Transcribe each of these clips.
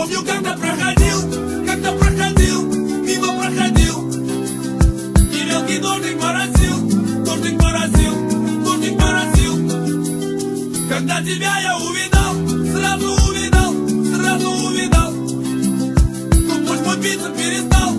Помню, когда проходил, мимо проходил, и мелкий дождик моросил, Когда тебя я увидал, сразу увидал. Ну пусть мой биться перестал.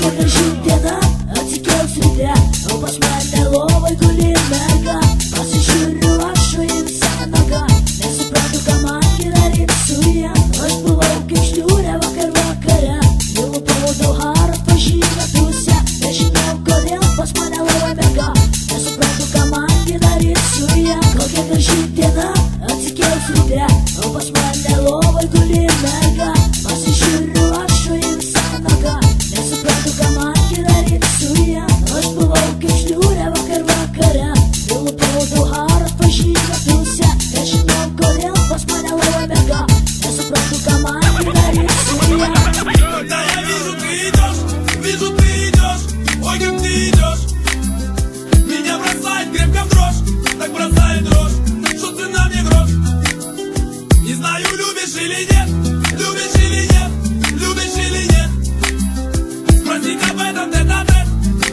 Когда життя отекал світя, опасмальне ловой кулі мерка, пасажири вашої вся нога, не супроту команді нарисує, розбивавки шлюря вакаря, його поводу гару пожіна туся, не життя в корел, пасмальне ловой мерка, не супроту команді нарисує, когда життя отекал світя, опасмальне ловой кулі мерка, пасажири вашої вся нога, не супроту команді нарисує, розбивавки шлюря вакаря, його поводу гару пожіна туся, не життя в корел, пасмальне ловой мерка, не супроту команді нарисує. Когда я вижу, ты идешь, ой, как ты идешь, меня бросает крепко в дрожь, так бросает дрожь, что цена мне грош. Не знаю, любишь или нет, спросить об этом тет-а-тет,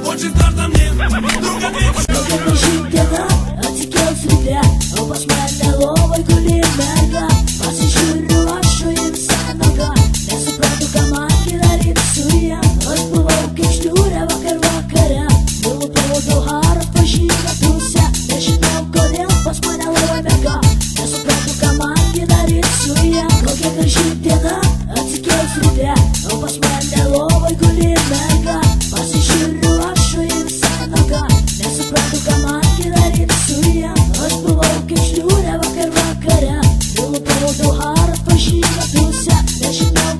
очень страшно мне, вдруг ответишь. Когда життя отекал світя, опасмальне ловой кулі мерка, пасажири вашої вся нога, не супроту команді нарисує, розбивавки шлюря вакаря, його поводу гару пожіна туся, не життя в корел, пасмальне ловой мерка, не супроту команді нарисує, когда життя отекал світя, опасмальне ловой кулі мерка, пасажири вашої вся нога, не супроту команді нарисує, розбивавки шлюря вакаря, його поводу гару пожіна туся, не життя